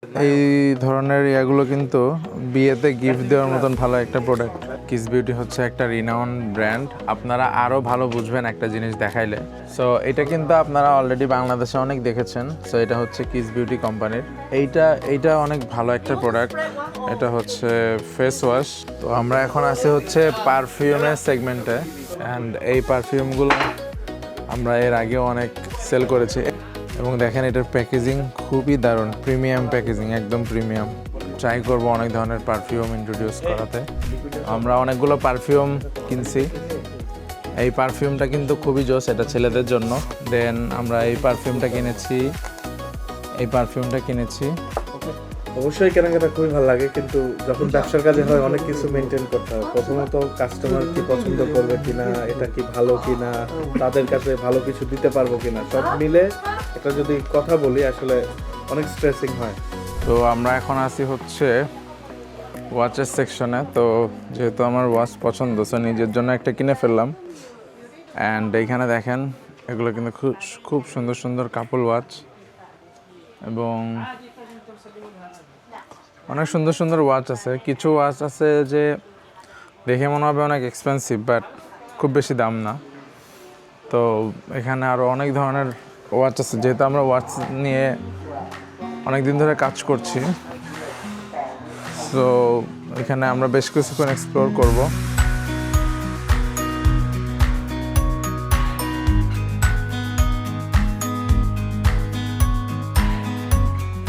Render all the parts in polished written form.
এই ধরনের ইয়াগুলো কিন্তু বিয়েতে গিফট দেওয়ার মতন ভালো একটা প্রোডাক্ট। কিস বিউটি হচ্ছে একটা রিনাউন্ড ব্র্যান্ড। আপনারা আরও ভালো বুঝবেন একটা জিনিস দেখাইলে। সো এটা কিন্তু আপনারা অলরেডি বাংলাদেশে অনেক দেখেছেন। সো এটা হচ্ছে কিস বিউটি কোম্পানির। এইটা অনেক ভালো একটা প্রোডাক্ট। এটা হচ্ছে ফেস ওয়াশ। তো আমরা এখন আছি হচ্ছে পারফিউমের সেগমেন্টে, অ্যান্ড এই পারফিউমগুলো আমরা এর আগেও অনেক সেল করেছি। এবং দেখেন এটার প্যাকেজিং খুবই দারুণ, প্রিমিয়াম প্যাকেজিং, একদম প্রিমিয়াম। ট্রাই করবো অনেক ধরনের পারফিউম ইন্ট্রোডিউস করাতে। আমরা অনেকগুলো পারফিউম কিনছি। এই পারফিউমটা কিন্তু খুবই জোস, এটা ছেলেদের জন্য। দেন আমরা এই পারফিউমটা কিনেছি। অবশ্যই কেনাকাটা খুবই ভালো লাগে, কিন্তু যখন ব্যবসার কাজে হয় অনেক কিছু মেনটেন করতে হয়। প্রথমত কাস্টমার কি পছন্দ করবে কিনা, এটা কি ভালো কিনা, তাদের কাছে ভালো কিছু দিতে পারবো কিনা, সব মিলে এটা যদি কথা বলি আসলে অনেক স্ট্রেসিং হয়। তো আমরা এখন আছি হচ্ছে ওয়াচের সেকশনে। তো যেহেতু আমার ওয়াচ পছন্দ, সো নিজের জন্য একটা কিনে ফেললাম। অ্যান্ড এইখানে দেখেন এগুলো কিন্তু খুব সুন্দর সুন্দর কাপল ওয়াচ, এবং অনেক সুন্দর সুন্দর ওয়াচ আছে। কিছু ওয়াচ আছে যে দেখে মনে হবে অনেক এক্সপেন্সিভ, বাট খুব বেশি দাম না। তো এখানে আরও অনেক ধরনের ওয়াচ আছে। যেহেতু আমরা ওয়াচ নিয়ে অনেক দিন ধরে কাজ করছি, সো এখানে আমরা বেশ কিছুক্ষণ এক্সপ্লোর করব।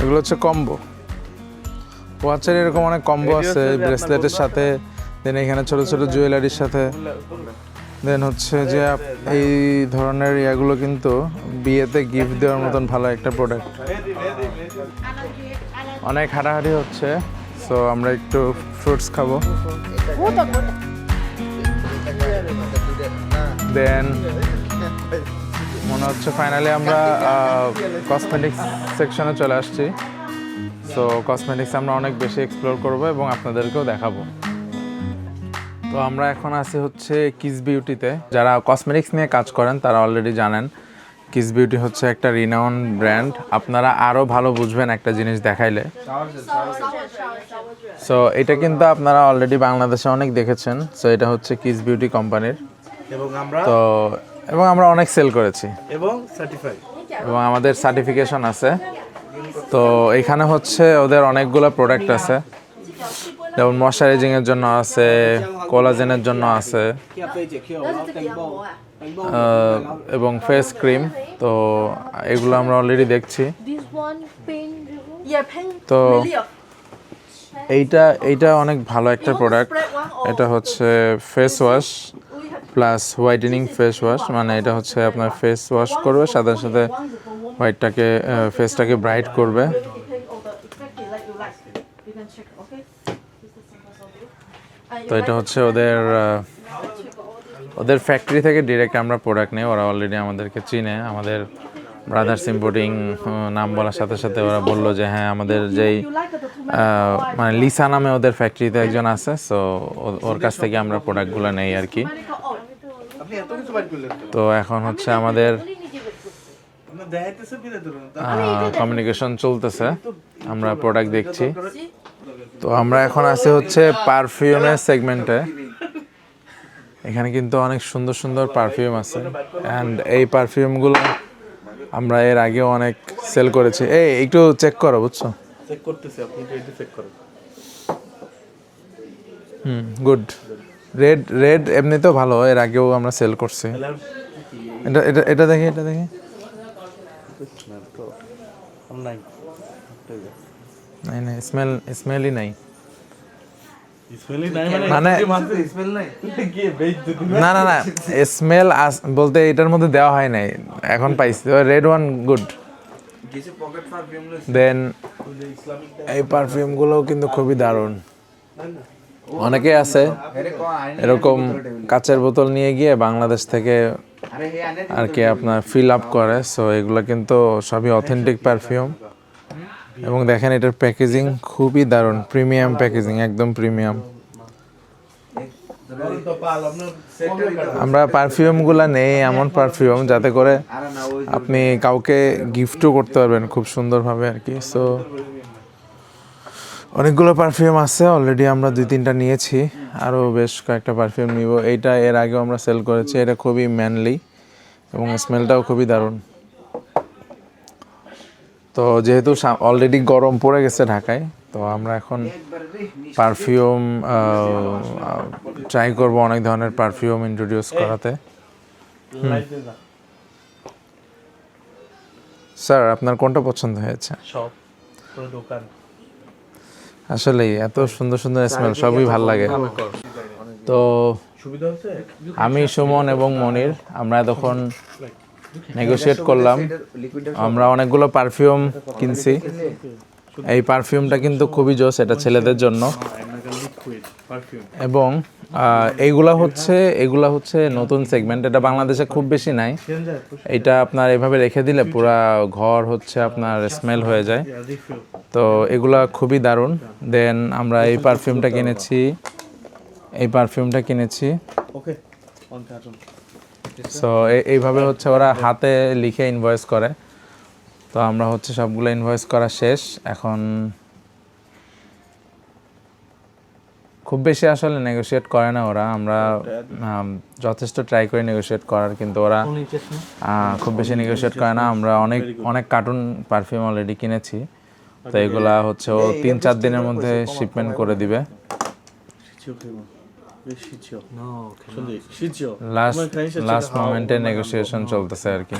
এগুলো হচ্ছে কম্বো ওয়াচের, এরকম অনেক কম্বো আছে ব্রেসলেটের সাথে, দেন এখানে ছোট ছোট জুয়েলারির সাথে। দেন হচ্ছে যে এই ধরনের ইয়াগুলো কিন্তু বিয়েতে গিফট দেওয়ার মতন ভালো একটা প্রোডাক্ট। অনেক হাঁটাহাঁটি হচ্ছে, সো আমরা একটু ফ্রুটস খাবো। দেন মনে হচ্ছে ফাইনালি আমরা কসমেটিক্স সেকশনে চলে আসছি। সো কসমেটিক্স আমরা অনেক বেশি এক্সপ্লোর করবো এবং আপনাদেরকেও দেখাবো। তো আমরা এখন আছি হচ্ছে কিস বিউটিতে। যারা কসমেটিক্স নিয়ে কাজ করেন তারা অলরেডি জানেন কিস বিউটি হচ্ছে একটা রিনাউন্ড ব্র্যান্ড। আপনারা আরও ভালো বুঝবেন একটা জিনিস দেখাইলে। সো এটা কিন্তু আপনারা অলরেডি বাংলাদেশে অনেক দেখেছেন। সো এটা হচ্ছে কিস বিউটি কোম্পানির, এবং আমরা অনেক সেল করেছি এবং আমাদের সার্টিফিকেশন আছে। তো এখানে হচ্ছে ওদের অনেকগুলো প্রোডাক্ট আছে, যেমন ময়শ্চারাইজিংয়ের জন্য আছে, কোলাজেনের জন্য আছে, এবং ফেস ক্রিম। তো এগুলো আমরা অলরেডি দেখছি। তো এইটা অনেক ভালো একটা প্রোডাক্ট। এটা হচ্ছে face wash plus whitening face wash. মানে এটা হচ্ছে আপনার ফেস ওয়াশ করবে, সাথে সাথে ফেসটাকে ব্রাইট করবে। তো এটা হচ্ছে ওদের ফ্যাক্টরি থেকে ডিরেক্ট আমরা প্রোডাক্ট নিই। ওরা অলরেডি আমাদেরকে চিনে। আমাদের ব্রাদার্স ইম্পোর্টিং নাম বলার সাথে সাথে ওরা বললো যে হ্যাঁ, আমাদের যেই মানে লিসা নামে ওদের ফ্যাক্টরিতে একজন আছে, সো ওর কাছ থেকে আমরা প্রোডাক্টগুলো নেই আর কি। তো এখন হচ্ছে আমাদের কমিউনিকেশন চলতেছে, আমরা প্রোডাক্ট দেখছি। তো আমরা এখন আছি হচ্ছে পারফিউমের সেগমেন্টে। এখানে কিন্তু অনেক সুন্দর সুন্দর পারফিউম আছে, অ্যান্ড এই পারফিউমগুলো আমরা এর আগেও অনেক সেল করেছি। একটু চেক করো, বুঝছো? চেক করতেছি, আপনি এটা চেক করেন। গুড। রেড এমনিতেও ভালো, এর আগেও আমরা সেল করছি। এটা দেখি নাই, স্মেলই নাই। মানে না স্মেল বলতে এটার মধ্যে দেওয়া হয় নাই, এখন পাইছি। Red one good. দেন এই পারফিউমগুলো কিন্তু খুবই দারুণ। অনেকে আছে এরকম কাচের বোতল নিয়ে গিয়ে বাংলাদেশ থেকে আর কি আপনার ফিল আপ করে। সো এগুলো কিন্তু সবই অথেন্টিক পারফিউম, এবং দেখেন এটার প্যাকেজিং খুবই দারুণ, প্রিমিয়াম প্যাকেজিং, একদম প্রিমিয়াম। আমরা পারফিউমগুলো নেই এমন পারফিউম যাতে করে আপনি কাউকে গিফটও করতে পারবেন খুব সুন্দরভাবে আর কি। সো অনেকগুলো পারফিউম আছে অলরেডি, আমরা 2-3টা নিয়েছি, আরও বেশ কয়েকটা পারফিউম নিব। এইটা এর আগেও আমরা সেল করেছি, এটা খুবই ম্যানলি এবং স্মেলটাও খুবই দারুণ। তো যেহেতু অলরেডি গরম পড়ে গেছে ঢাকায়, তো আমরা এখন পারফিউম ট্রাই করব, অনেক ধরনের পারফিউম ইন্ট্রোডিউস করাতে। স্যার, আপনার কোনটা পছন্দ হয়েছে? সব পুরো দোকান আসলেই এত সুন্দর সুন্দর স্মেল, সবই ভাল লাগে। তো সুবিধা হচ্ছে। আমি, সুমন এবং মনির আমরা তখন নেগোশিয়েট করলাম, আমরা অনেকগুলো পারফিউম কিনছি। এই পারফিউমটা কিন্তু খুবই জোস, এটা ছেলেদের জন্য। এবং এগুলা হচ্ছে নতুন সেগমেন্ট, এটা বাংলাদেশে খুব বেশি নাই। এটা আপনার এভাবে রেখে দিলে পুরা ঘর হচ্ছে আপনার স্মেল হয়ে যায়। তো এগুলা খুবই দারুণ। দেন আমরা এই পারফিউমটা কিনেছি। সো এইভাবে হচ্ছে ওরা হাতে লিখে ইনভয়েস করে। তো আমরা হচ্ছে সবগুলো ইনভয়েস করা শেষ। এখন খুব বেশি আসলে নেগোশিয়েট করে না ওরা, আমরা যথেষ্ট ট্রাই করি নেগোশিয়েট করার, কিন্তু ওরা খুব বেশি নেগোশিয়েট করে না। আমরা অনেক কার্টুন পারফিউম অলরেডি কিনেছি, তো এগুলা হচ্ছে ও 3-4 দিনের মধ্যে শিপমেন্ট করে দিবে। লাস্ট মোমেন্টে নেগোসিয়েশন চলতেছে আর কি।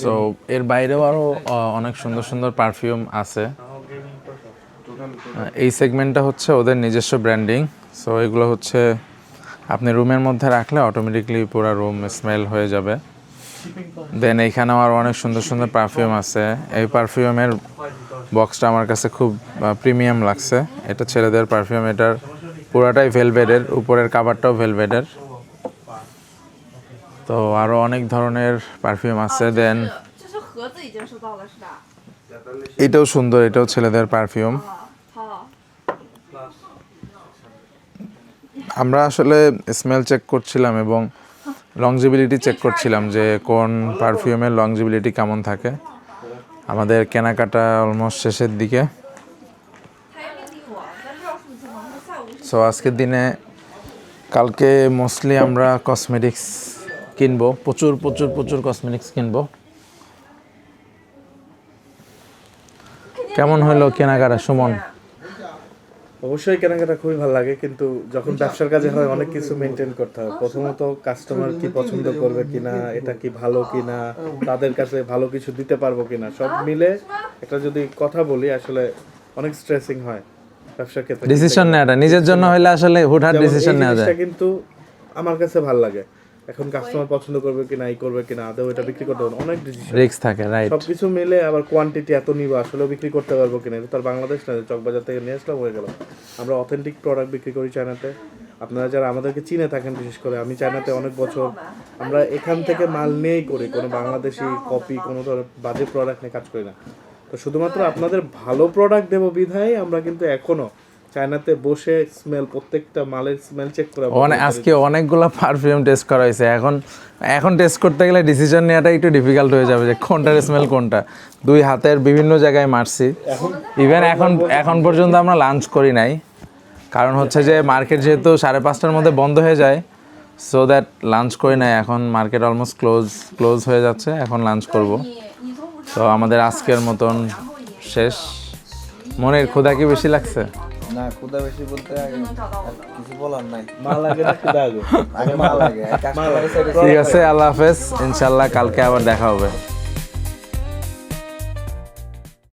সো এর বাইরেও আরো অনেক সুন্দর সুন্দর পারফিউম আছে। এই সেগমেন্টটা হচ্ছে ওদের নিজস্ব ব্র্যান্ডিং। সো এগুলো হচ্ছে আপনি রুমের মধ্যে রাখলে অটোমেটিকলি পুরো রুম স্মেল হয়ে যাবে। দেন এইখানেও আরও অনেক সুন্দর সুন্দর পারফিউম আছে। এই পারফিউমের বক্সটা আমার কাছে খুব প্রিমিয়াম লাগছে। এটা ছেলেদের পারফিউম, এটার পুরাটাই ভেলভেটের, উপরের কাভারটাও ভেলভেটের। তো আরও অনেক ধরনের পারফিউম আছে। দেন এটাও সুন্দর, এটাও ছেলেদের পারফিউম। আমরা আসলে স্মেল চেক করছিলাম এবং লংজিবিলিটি চেক করছিলাম যে কোন পারফিউমের লংজিবিলিটি কেমন থাকে। আমাদের কেনাকাটা অলমোস্ট শেষের দিকে। সো আজকের দিনে, কালকে মোস্টলি আমরা কসমেটিক্স কিনবো, প্রচুর কসমেটিক্স কিনবো। কেমন হলো কেনাকাটা সুমন? অবশ্যই কেনাকাটা খুবই ভালো লাগে, কিন্তু যখন ব্যবসার কাজে হয় অনেক কিছু মেনটেন করতে হয়। প্রথমত কাস্টমার কি পছন্দ করবে কিনা, এটা কি ভালো কিনা, তাদের কাছে ভালো কিছু দিতে পারবো কিনা, সব মিলে একটা যদি কথা বলি, আসলে অনেক স্ট্রেসিং হয় ব্যবসার ক্ষেত্রে। ডিসিশন নেওয়াটা নিজের জন্য হলে আসলে হুটহাট ডিসিশন নেওয়া যায়, কিন্তু আমার কাছে ভালো লাগে। এখন কাস্টমার পছন্দ করবে কিনা, করবে কিনা, আদৌ এটা বিক্রি করতে পারবো, অনেক ডিসিশন রিস্ক থাকে, রাইট। সবকিছু মিলে আবার কোয়ান্টিটি এত নিব, আসলে বিক্রি করতে পারবো কিনা। এটা তো আর বাংলাদেশ না, চকবাজার থেকে নিয়ে আসলাম হয়ে গেল। আমরা অথেন্টিক প্রোডাক্ট বিক্রি করি চায়নাতে। আপনারা যারা আমাদেরকে চিনে থাকেন, বিশেষ করে আমি চায়নাতে অনেক বছর, আমরা এখান থেকে মাল নিয়েই করি, কোনো বাংলাদেশি কপি, কোনো ধরনের বাজে প্রোডাক্ট নিয়ে কাজ করি না। তো শুধুমাত্র আপনাদের ভালো প্রোডাক্ট দেবো বিধায় আমরা কিন্তু এখনো চায়নাতে বসে প্রত্যেকটা মালের স্মেল চেক করা। আজকে অনেকগুলো পারফিউম টেস্ট করা হয়েছে। এখন টেস্ট করতে গেলে ডিসিশন নেওয়াটা একটু ডিফিকাল্ট হয়ে যাবে যে কোনটার স্মেল কোনটা। 2 হাতের বিভিন্ন জায়গায় মারছি। ইভেন এখন পর্যন্ত আমরা লাঞ্চ করি নাই, কারণ হচ্ছে যে মার্কেট যেহেতু 5:30টার মধ্যে বন্ধ হয়ে যায়, সো দ্যাট লাঞ্চ করি নাই। এখন মার্কেট অলমোস্ট ক্লোজ হয়ে যাচ্ছে, এখন লাঞ্চ করব। তো আমাদের আজকের মতন শেষ। মনের ক্ষুধা কি বেশি লাগছে? না, ক্ষুধা বেশি বলতে কিছু বলার নাই। মা লাগে না ক্ষুধা আগে? আগে মা লাগে। ঠিক আছে, আল্লাহ হাফেজ। ইনশাল্লাহ কালকে আবার দেখা হবে।